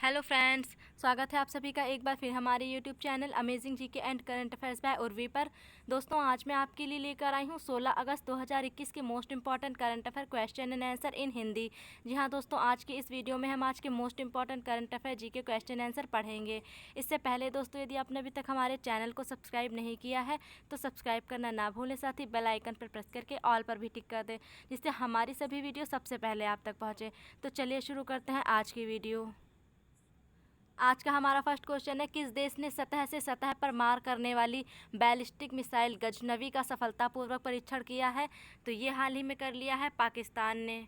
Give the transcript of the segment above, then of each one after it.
Hello friends, स्वागत है आप सभी का एक बार फिर हमारे YouTube channel amazing GK and current affairs by Urvi पर। दोस्तों, आज मैं आपके लिए लेकर आई हूँ 16 अगस्त 2021 के most important current affair question and answer in Hindi. जी हाँ दोस्तों, आज की इस वीडियो में हम आज के most important current affair GK question answer पढ़ेंगे। इससे पहले दोस्तों, यदि आपने अभी तक हमारे चैनल को सब्सक्राइब नहीं किया है तो सब्सक्राइब करना ना भूलें, साथ ही बेल आइकन पर प्रेस करके ऑल पर भी टिक कर दें, जिससे हमारी सभी वीडियो सबसे पहले आप तक पहुँचे। तो चलिए शुरू करते हैं आज की वीडियो। आज का हमारा फर्स्ट क्वेश्चन है, किस देश ने सतह से सतह पर मार करने वाली बैलिस्टिक मिसाइल गजनवी का सफलतापूर्वक परीक्षण किया है? तो ये हाल ही में कर लिया है पाकिस्तान ने।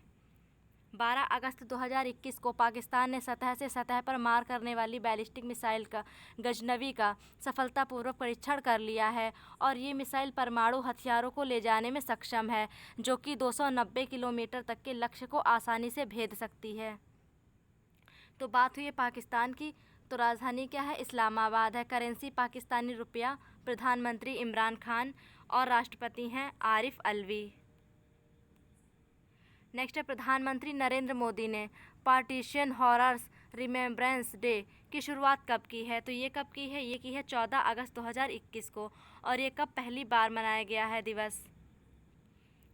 12 अगस्त 2021 को पाकिस्तान ने सतह से सतह पर मार करने वाली बैलिस्टिक मिसाइल का गजनवी का सफलतापूर्वक परीक्षण कर लिया है और ये मिसाइल परमाणु हथियारों को ले जाने में सक्षम है, जो कि 290 किलोमीटर तक के लक्ष्य को आसानी से भेद सकती है। तो बात हुई है पाकिस्तान की, तो राजधानी क्या है? इस्लामाबाद है। करेंसी पाकिस्तानी रुपया। प्रधानमंत्री इमरान खान और राष्ट्रपति हैं आरिफ अलवी। नेक्स्ट है, प्रधानमंत्री नरेंद्र मोदी ने पार्टीशन हॉरर्स रिमेम्बरेंस डे की शुरुआत कब की है? तो ये कब की है? ये की है 14 अगस्त 2021 को। और ये कब पहली बार मनाया गया है दिवस?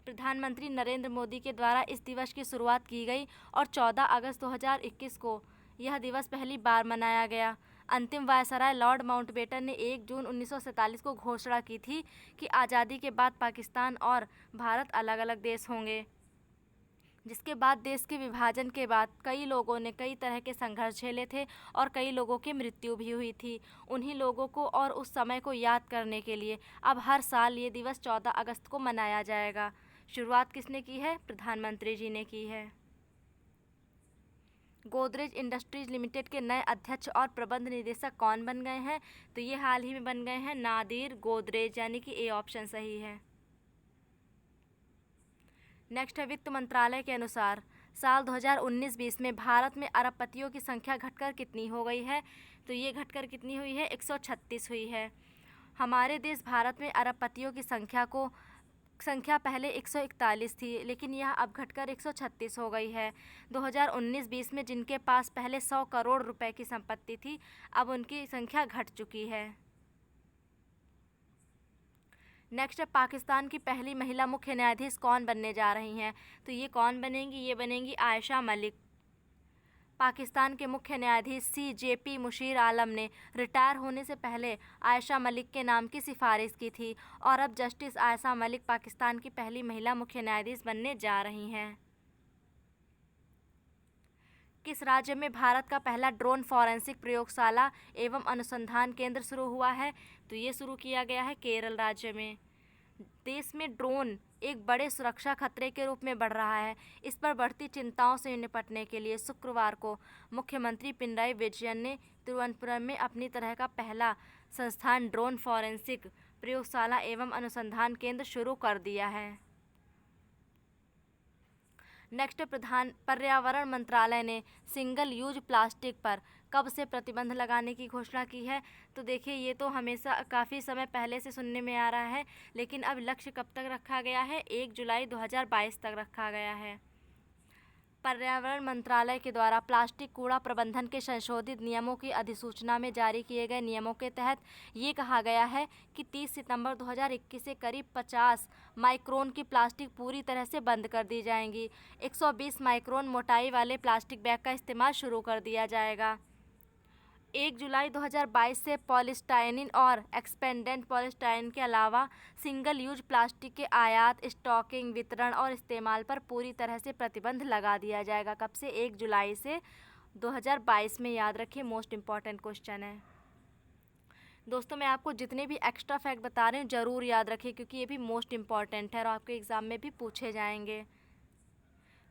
प्रधानमंत्री नरेंद्र मोदी के द्वारा इस दिवस की शुरुआत की गई और 14 अगस्त 2021 को यह दिवस पहली बार मनाया गया। अंतिम वायसराय लॉर्ड माउंटबेटन ने 1 जून 1947 को घोषणा की थी कि आज़ादी के बाद पाकिस्तान और भारत अलग अलग देश होंगे, जिसके बाद देश के विभाजन के बाद कई लोगों ने कई तरह के संघर्ष झेले थे और कई लोगों की मृत्यु भी हुई थी। उन्हीं लोगों को और उस समय को याद करने के लिए अब हर साल ये दिवस 14 अगस्त को मनाया जाएगा। शुरुआत किसने की है? प्रधानमंत्री जी ने की है। गोदरेज इंडस्ट्रीज लिमिटेड के नए अध्यक्ष और प्रबंध निदेशक कौन बन गए हैं? तो ये हाल ही में बन गए हैं नादिर गोदरेज, यानी कि ए ऑप्शन सही है। नेक्स्ट है, वित्त मंत्रालय के अनुसार साल 2019-20 में भारत में अरबपतियों की संख्या घटकर कितनी हो गई है? तो ये घटकर कितनी हुई है? 136 हुई है। हमारे देश भारत में अरबपतियों की संख्या पहले 141 थी, लेकिन यह अब घटकर 136 हो गई है। 2019-20 में जिनके पास पहले 100 करोड़ रुपए की संपत्ति थी, अब उनकी संख्या घट चुकी है। नेक्स्ट है, पाकिस्तान की पहली महिला मुख्य न्यायाधीश कौन बनने जा रही हैं? तो ये कौन बनेंगी? ये बनेंगी आयशा मलिक। पाकिस्तान के मुख्य न्यायाधीश CJP मुशीर आलम ने रिटायर होने से पहले आयशा मलिक के नाम की सिफारिश की थी और अब जस्टिस आयशा मलिक पाकिस्तान की पहली महिला मुख्य न्यायाधीश बनने जा रही हैं। किस राज्य में भारत का पहला ड्रोन फॉरेंसिक प्रयोगशाला एवं अनुसंधान केंद्र शुरू हुआ है? तो ये शुरू किया गया है केरल राज्य में। देश में ड्रोन एक बड़े सुरक्षा खतरे के रूप में बढ़ रहा है। इस पर बढ़ती चिंताओं से निपटने के लिए शुक्रवार को मुख्यमंत्री पिनराई विजयन ने तिरुवनंतपुरम में अपनी तरह का पहला संस्थान ड्रोन फॉरेंसिक प्रयोगशाला एवं अनुसंधान केंद्र शुरू कर दिया है। नेक्स्ट, पर्यावरण मंत्रालय ने सिंगल यूज प्लास्टिक पर कब से प्रतिबंध लगाने की घोषणा की है? तो देखिए, ये तो हमेशा काफ़ी समय पहले से सुनने में आ रहा है, लेकिन अब लक्ष्य कब तक रखा गया है? 1 जुलाई 2022 तक रखा गया है। पर्यावरण मंत्रालय के द्वारा प्लास्टिक कूड़ा प्रबंधन के संशोधित नियमों की अधिसूचना में जारी किए गए नियमों के तहत ये कहा गया है कि 30 सितंबर 2021 से करीब 50 माइक्रोन की प्लास्टिक पूरी तरह से बंद कर दी जाएंगी। 120 माइक्रोन मोटाई वाले प्लास्टिक बैग का इस्तेमाल शुरू कर दिया जाएगा। 1 जुलाई 2022 से पॉलीस्टाइनिन और एक्सपेंडेंट पॉलीस्टाइनिन के अलावा सिंगल यूज प्लास्टिक के आयात, स्टॉकिंग, वितरण और इस्तेमाल पर पूरी तरह से प्रतिबंध लगा दिया जाएगा। कब से? 1 जुलाई से 2022 में। याद रखिए, मोस्ट इम्पॉर्टेंट क्वेश्चन है। दोस्तों, मैं आपको जितने भी एक्स्ट्रा फैक्ट बता रही हूँ ज़रूर याद रखिए, क्योंकि ये भी मोस्ट इम्पॉर्टेंट है और आपके एग्ज़ाम में भी पूछे जाएंगे।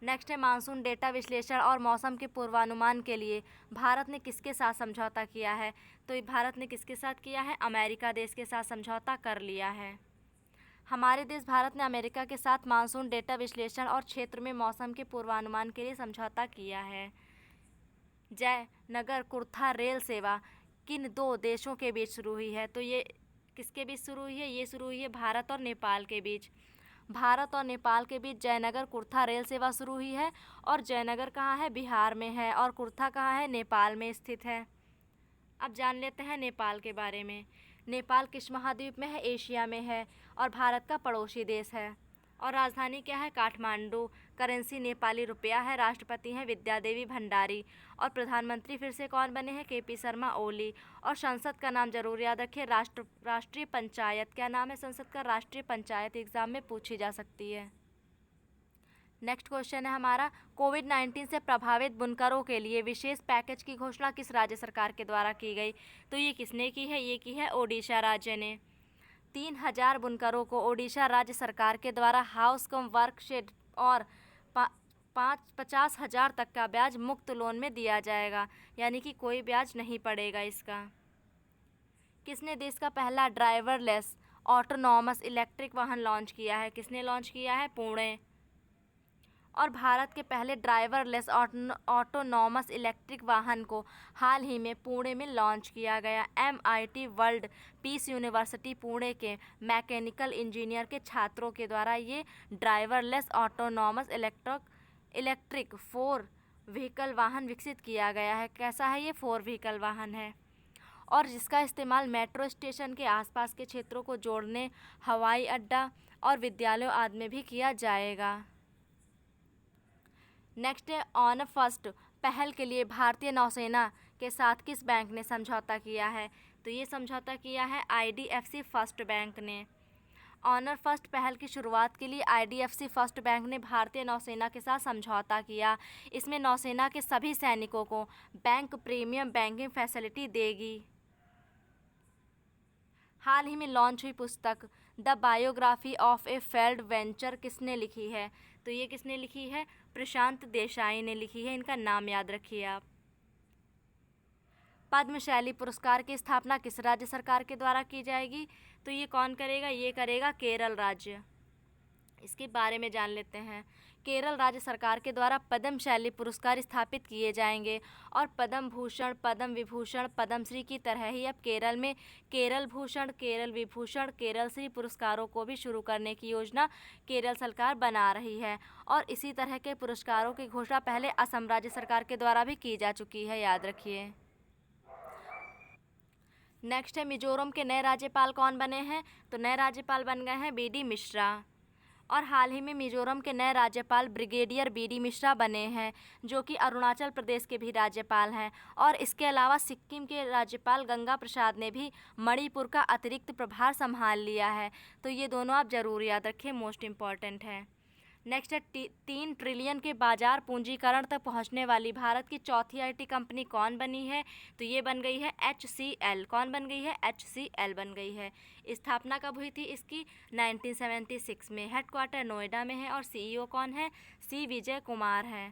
नेक्स्ट है, मानसून डेटा विश्लेषण और मौसम के पूर्वानुमान के लिए भारत ने किसके साथ समझौता किया है? तो भारत ने किसके साथ किया है? अमेरिका देश के साथ समझौता कर लिया है। हमारे देश भारत ने अमेरिका के साथ मानसून डेटा विश्लेषण और क्षेत्र में मौसम के पूर्वानुमान के लिए समझौता किया है। जयनगर कुर्था रेल सेवा किन 2 देशों के बीच शुरू हुई है? तो ये किसके बीच शुरू हुई है? ये शुरू हुई है भारत और नेपाल के बीच। भारत और नेपाल के बीच जयनगर कुर्था रेल सेवा शुरू हुई है। और जयनगर कहाँ है? बिहार में है। और कुर्था कहाँ है? नेपाल में स्थित है। अब जान लेते हैं नेपाल के बारे में। नेपाल किस महाद्वीप में है? एशिया में है और भारत का पड़ोसी देश है। और राजधानी क्या है? काठमांडू। करेंसी नेपाली रुपया है। राष्ट्रपति हैं विद्या देवी भंडारी। और प्रधानमंत्री फिर से कौन बने हैं? केपी शर्मा ओली। और संसद का नाम जरूर याद रखिए, राष्ट्रीय पंचायत। क्या नाम है संसद का? राष्ट्रीय पंचायत। एग्जाम में पूछी जा सकती है। नेक्स्ट क्वेश्चन है हमारा, कोविड-19 से प्रभावित बुनकरों के लिए विशेष पैकेज की घोषणा किस राज्य सरकार के द्वारा की गई? तो ये किसने की है? ये की है ओडिशा राज्य ने। 3000 बुनकरों को ओडिशा राज्य सरकार के द्वारा हाउस कम वर्क शेड और 50,000 तक का ब्याज मुक्त लोन में दिया जाएगा, यानी कि कोई ब्याज नहीं पड़ेगा इसका। किसने देश का पहला ड्राइवरलेस ऑटोनॉमस इलेक्ट्रिक वाहन लॉन्च किया है? किसने लॉन्च किया है? पुणे। और भारत के पहले ड्राइवरलेस ऑटोनॉमस इलेक्ट्रिक वाहन को हाल ही में पुणे में लॉन्च किया गया। MIT world peace university Pune के मैकेनिकल इंजीनियर के छात्रों के द्वारा ये ड्राइवरलेस ऑटोनॉमस इलेक्ट्रिक 4 व्हीकल वाहन विकसित किया गया है। कैसा है ये? 4 व्हीकल वाहन है और जिसका इस्तेमाल मेट्रो स्टेशन के आसपास के क्षेत्रों को जोड़ने, हवाई अड्डा और विद्यालयों आदि में भी किया जाएगा। नेक्स्ट है, ऑन फर्स्ट पहल के लिए भारतीय नौसेना के साथ किस बैंक ने समझौता किया है? तो ये समझौता किया है IDFC फर्स्ट बैंक ने। ऑनर फर्स्ट पहल की शुरुआत के लिए IDFC फर्स्ट बैंक ने भारतीय नौसेना के साथ समझौता किया। इसमें नौसेना के सभी सैनिकों को बैंक प्रीमियम बैंकिंग फैसिलिटी देगी। हाल ही में लॉन्च हुई पुस्तक the biography of A failed venture किसने लिखी है? तो ये किसने लिखी है? प्रशांत देसाई ने लिखी है। इनका नाम याद रखिए आप। पद्मशैली पुरस्कार की स्थापना किस राज्य सरकार के द्वारा की जाएगी? तो ये कौन करेगा? ये करेगा केरल राज्य। इसके बारे में जान लेते हैं। केरल राज्य सरकार के द्वारा पद्मशैली पुरस्कार स्थापित किए जाएंगे और पद्म भूषण, पद्म विभूषण, पद्मश्री की तरह ही अब केरल में केरल भूषण, केरल विभूषण, केरल श्री पुरस्कारों को भी शुरू करने की योजना केरल सरकार बना रही है। और इसी तरह के पुरस्कारों की घोषणा पहले असम राज्य सरकार के द्वारा भी की जा चुकी है, याद रखिए। नेक्स्ट है, मिजोरम के नए राज्यपाल कौन बने हैं? तो नए राज्यपाल बन गए हैं BD मिश्रा। और हाल ही में मिजोरम के नए राज्यपाल ब्रिगेडियर BD मिश्रा बने हैं, जो कि अरुणाचल प्रदेश के भी राज्यपाल हैं। और इसके अलावा सिक्किम के राज्यपाल गंगा प्रसाद ने भी मणिपुर का अतिरिक्त प्रभार संभाल लिया है। तो ये दोनों आप जरूर याद रखें, मोस्ट इम्पॉर्टेंट है। नेक्स्ट है, 3 ट्रिलियन के बाजार पूंजीकरण तक पहुंचने वाली भारत की चौथी IT कंपनी कौन बनी है? तो ये बन गई है HCL। कौन बन गई है? HCL बन गई है। स्थापना कब हुई थी इसकी? 1976 में। हेडक्वार्टर नोएडा में है और CEO कौन है? C विजय कुमार है।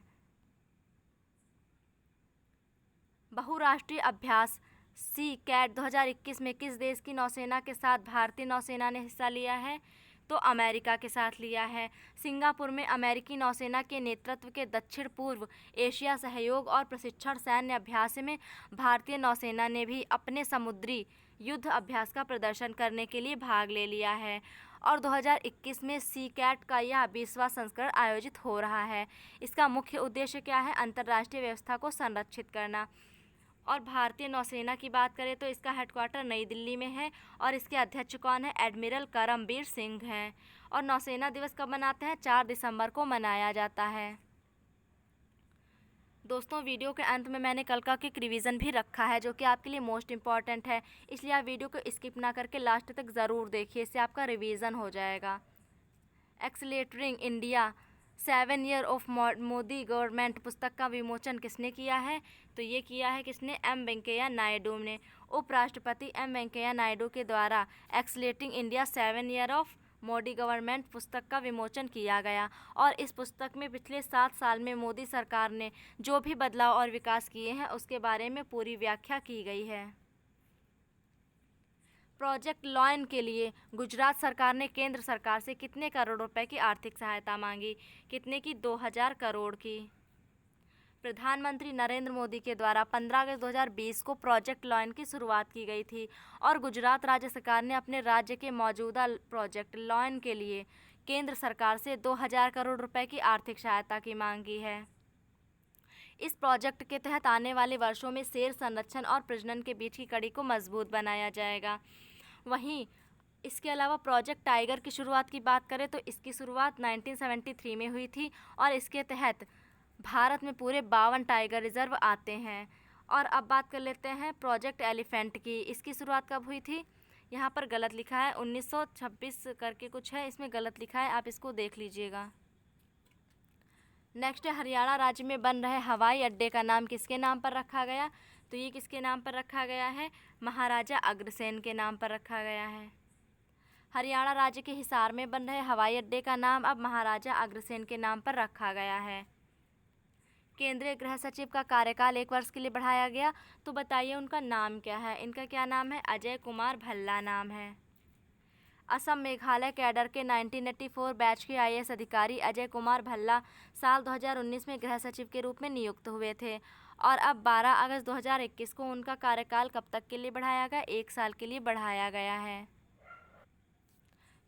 बहुराष्ट्रीय अभ्यास CCAT 2021 में किस देश की नौसेना के साथ भारतीय नौसेना ने हिस्सा लिया है? तो अमेरिका के साथ लिया है। सिंगापुर में अमेरिकी नौसेना के नेतृत्व के दक्षिण पूर्व एशिया सहयोग और प्रशिक्षण सैन्य अभ्यास में भारतीय नौसेना ने भी अपने समुद्री युद्ध अभ्यास का प्रदर्शन करने के लिए भाग ले लिया है। और 2021 में CCAT का यह 20वां संस्करण आयोजित हो रहा है। इसका मुख्य उद्देश्य क्या है? अंतर्राष्ट्रीय व्यवस्था को संरक्षित करना। और भारतीय नौसेना की बात करें तो इसका हेडक्वार्टर नई दिल्ली में है और इसके अध्यक्ष कौन है? एडमिरल करमबीर सिंह हैं। और नौसेना दिवस कब मनाते हैं? 4 दिसंबर को मनाया जाता है। दोस्तों, वीडियो के अंत में मैंने कल का एक रिवीजन भी रखा है, जो कि आपके लिए मोस्ट इम्पॉर्टेंट है, इसलिए आप वीडियो को स्किप ना करके लास्ट तक ज़रूर देखिए, इससे आपका रिवीजन हो जाएगा। Accelerating India 7 year of Modi government पुस्तक का विमोचन किसने किया है? तो ये किया है किसने? M वेंकैया नायडू ने। उपराष्ट्रपति M वेंकैया नायडू के द्वारा accelerating India 7 year of Modi government पुस्तक का विमोचन किया गया। और इस पुस्तक में पिछले 7 साल में मोदी सरकार ने जो भी बदलाव और विकास किए हैं उसके बारे में पूरी व्याख्या की गई है। प्रोजेक्ट लॉयन के लिए गुजरात सरकार ने केंद्र सरकार से कितने करोड़ रुपए की आर्थिक सहायता मांगी? कितने की? 2000 करोड़ की। प्रधानमंत्री नरेंद्र मोदी के द्वारा 15 अगस्त 2020 को प्रोजेक्ट लॉयन की शुरुआत की गई थी और गुजरात राज्य सरकार ने अपने राज्य के मौजूदा प्रोजेक्ट लॉयन के लिए केंद्र सरकार से 2000 करोड़ रुपए की आर्थिक सहायता की मांग की है। इस प्रोजेक्ट के तहत आने वाले वर्षों में शेर संरक्षण और प्रजनन के बीच की कड़ी को मजबूत बनाया जाएगा। वहीं इसके अलावा प्रोजेक्ट टाइगर की शुरुआत की बात करें तो इसकी शुरुआत 1973 में हुई थी और इसके तहत भारत में पूरे 52 टाइगर रिजर्व आते हैं। और अब बात कर लेते हैं प्रोजेक्ट एलिफेंट की। इसकी शुरुआत कब हुई थी? यहाँ पर गलत लिखा है, 1926 करके कुछ है, इसमें गलत लिखा है, आप इसको देख लीजिएगा। नेक्स्ट है हरियाणा राज्य में बन रहे हवाई अड्डे का नाम किसके नाम पर रखा गया? तो ये किसके नाम पर रखा गया है? महाराजा अग्रसेन के नाम पर रखा गया है। हरियाणा राज्य के हिसार में बन रहे हवाई अड्डे का नाम अब महाराजा अग्रसेन के नाम पर रखा गया है। केंद्रीय गृह सचिव का कार्यकाल 1 वर्ष के लिए बढ़ाया गया, तो बताइए उनका नाम क्या है? इनका क्या नाम है? अजय कुमार भल्ला नाम है। असम मेघालय कैडर के 1984 बैच के आईएएस अधिकारी अजय कुमार भल्ला साल 2019 में गृह सचिव के रूप में नियुक्त हुए थे और अब 12 अगस्त 2021 को उनका कार्यकाल कब तक के लिए बढ़ाया गया? 1 साल के लिए बढ़ाया गया है।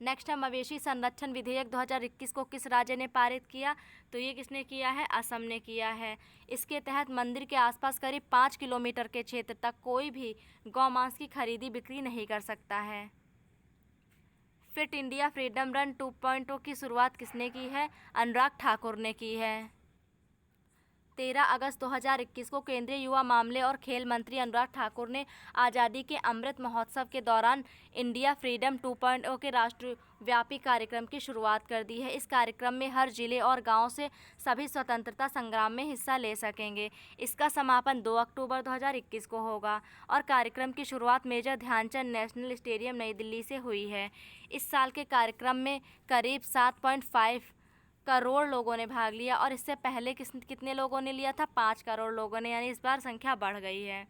नेक्स्ट है मवेशी संरक्षण विधेयक 2021 को किस राज्य ने पारित किया? तो ये किसने किया है? असम ने किया है। इसके तहत मंदिर के आसपास करीब 5 किलोमीटर के क्षेत्र तक कोई भी गौमांस की खरीदी बिक्री नहीं कर सकता है। फिट इंडिया फ्रीडम रन 2.0 की शुरुआत किसने की है? अनुराग ठाकुर ने की है। 13 अगस्त 2021 को केंद्रीय युवा मामले और खेल मंत्री अनुराग ठाकुर ने आज़ादी के अमृत महोत्सव के दौरान इंडिया फ्रीडम 2.0 के राष्ट्रव्यापी कार्यक्रम की शुरुआत कर दी है। इस कार्यक्रम में हर जिले और गांव से सभी स्वतंत्रता संग्राम में हिस्सा ले सकेंगे। इसका समापन 2 अक्टूबर 2021 को होगा और कार्यक्रम की शुरुआत मेजर ध्यानचंद नेशनल स्टेडियम नई दिल्ली से हुई है। इस साल के कार्यक्रम में करीब 7.5 करोड़ लोगों ने भाग लिया और इससे पहले कितने लोगों ने लिया था? 5 करोड़ लोगों ने, यानी इस बार संख्या बढ़ गई है।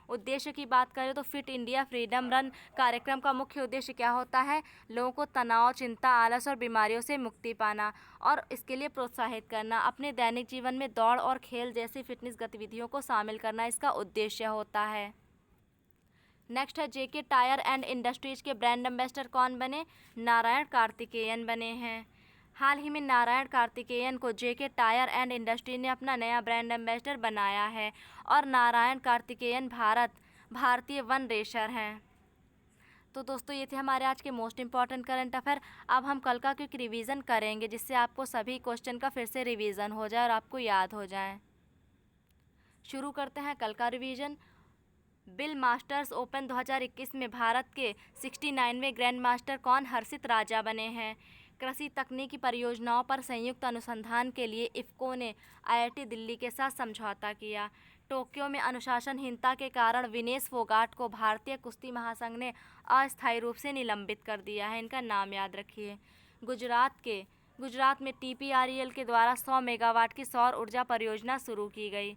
उद्देश्य की बात करें तो फिट इंडिया फ्रीडम रन कार्यक्रम का मुख्य उद्देश्य क्या होता है? लोगों को तनाव, चिंता, आलस और बीमारियों से मुक्ति पाना और इसके लिए प्रोत्साहित करना। अपने दैनिक जीवन में दौड़ और खेल जैसी फिटनेस गतिविधियों को शामिल करना इसका उद्देश्य होता है। नेक्स्ट है जेके टायर एंड इंडस्ट्रीज के ब्रांड एम्बेसडर कौन बने? नारायण कार्तिकेयन बने हैं। हाल ही में नारायण कार्तिकेयन को जेके टायर एंड इंडस्ट्री ने अपना नया ब्रांड एम्बेसडर बनाया है और नारायण कार्तिकेयन भारतीय वन रेसर हैं। तो दोस्तों ये थे हमारे आज के मोस्ट इम्पॉर्टेंट करंट अफेयर। अब हम कल का क्विक रिवीजन करेंगे जिससे आपको सभी क्वेश्चन का फिर से रिवीजन हो जाए और आपको याद हो जाए। शुरू करते हैं कल का रिवीजन। बिल मास्टर्स ओपन 2021 में भारत के 69वें ग्रैंड मास्टर कौन? हर्षित राजा बने हैं। कृषि तकनीकी परियोजनाओं पर संयुक्त अनुसंधान के लिए इफ़को ने आईआईटी दिल्ली के साथ समझौता किया। टोक्यो में अनुशासनहीनता के कारण विनेश फोगाट को भारतीय कुश्ती महासंघ ने अस्थायी रूप से निलंबित कर दिया है। इनका नाम याद रखिए। गुजरात में टीपीआरईएल के द्वारा 100 मेगावाट की सौर ऊर्जा परियोजना शुरू की गई।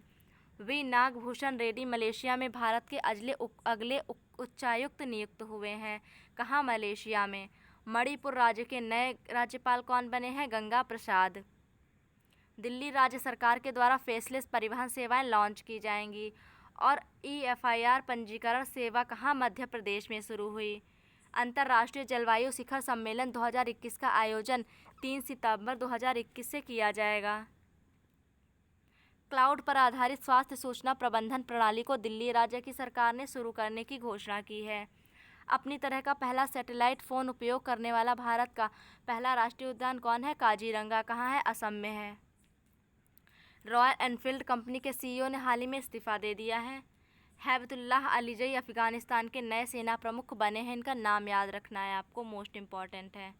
वी नागभूषण रेड्डी मलेशिया में भारत के अगले उच्चायुक्त नियुक्त हुए हैं। कहाँ? मलेशिया में। मणिपुर राज्य के नए राज्यपाल कौन बने हैं? गंगा प्रसाद। दिल्ली राज्य सरकार के द्वारा फेसलेस परिवहन सेवाएं लॉन्च की जाएंगी। और ईएफआईआर पंजीकरण सेवा कहाँ? मध्य प्रदेश में शुरू हुई। अंतर्राष्ट्रीय जलवायु शिखर सम्मेलन 2021 का आयोजन 3 सितंबर 2021 से किया जाएगा। क्लाउड पर आधारित स्वास्थ्य सूचना प्रबंधन प्रणाली को दिल्ली राज्य की सरकार ने शुरू करने की घोषणा की है। अपनी तरह का पहला सैटेलाइट फ़ोन उपयोग करने वाला भारत का पहला राष्ट्रीय उद्यान कौन है? काजीरंगा। कहाँ है? असम में है। रॉयल एनफील्ड कंपनी के सीईओ ने हाल ही में इस्तीफा दे दिया है। हैबतुल्लाह अलीजई अफगानिस्तान के नए सेना प्रमुख बने हैं। इनका नाम याद रखना है आपको, मोस्ट इम्पॉर्टेंट है।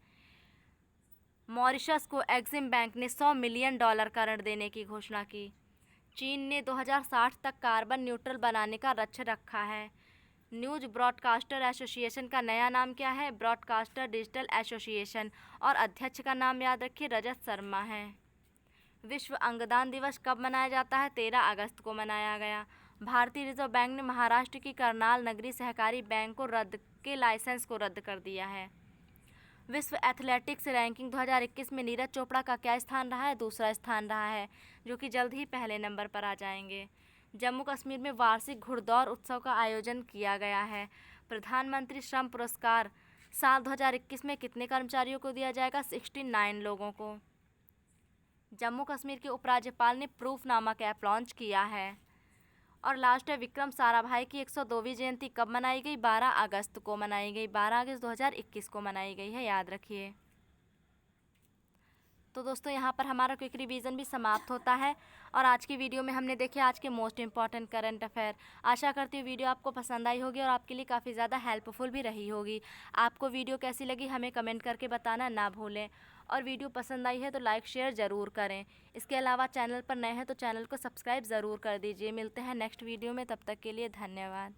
मॉरिशस को एक्सिम बैंक ने $100 मिलियन का ऋण देने की घोषणा की। चीन ने 2060 तक कार्बन न्यूट्रल बनाने का लक्ष्य रखा है। न्यूज़ ब्रॉडकास्टर एसोसिएशन का नया नाम क्या है? Broadcaster digital association. और अध्यक्ष का नाम याद रखिए, रजत शर्मा है। विश्व अंगदान दिवस कब मनाया जाता है? 13 अगस्त को मनाया गया। भारतीय रिजर्व बैंक ने महाराष्ट्र की करनाल नगरी सहकारी बैंक के लाइसेंस को रद्द कर दिया है। विश्व एथलेटिक्स रैंकिंग 2021 में नीरज चोपड़ा का क्या स्थान रहा है? दूसरा स्थान रहा है, जो कि जल्द ही पहले नंबर पर आ जाएंगे। जम्मू कश्मीर में वार्षिक घुड़दौड़ उत्सव का आयोजन किया गया है। प्रधानमंत्री श्रम पुरस्कार साल 2021 में कितने कर्मचारियों को दिया जाएगा? 69 लोगों को। जम्मू कश्मीर के उपराज्यपाल ने प्रूफनामा ऐप लॉन्च किया है। और लास्ट है, विक्रम साराभाई की 102वीं जयंती कब मनाई गई? 12 अगस्त को मनाई गई। 12 अगस्त 2021 को मनाई गई है, याद रखिए। तो दोस्तों यहाँ पर हमारा क्विक रिवीजन भी समाप्त होता है। और आज की वीडियो में हमने देखे आज के मोस्ट इंपॉर्टेंट करंट अफेयर। आशा करती हूँ वीडियो आपको पसंद आई होगी और आपके लिए काफ़ी ज़्यादा हेल्पफुल भी रही होगी। आपको वीडियो कैसी लगी हमें कमेंट करके बताना ना भूलें। और वीडियो पसंद आई है तो लाइक शेयर ज़रूर करें। इसके अलावा चैनल पर नए हैं तो चैनल को सब्सक्राइब ज़रूर कर दीजिए। मिलते हैं नेक्स्ट वीडियो में, तब तक के लिए धन्यवाद।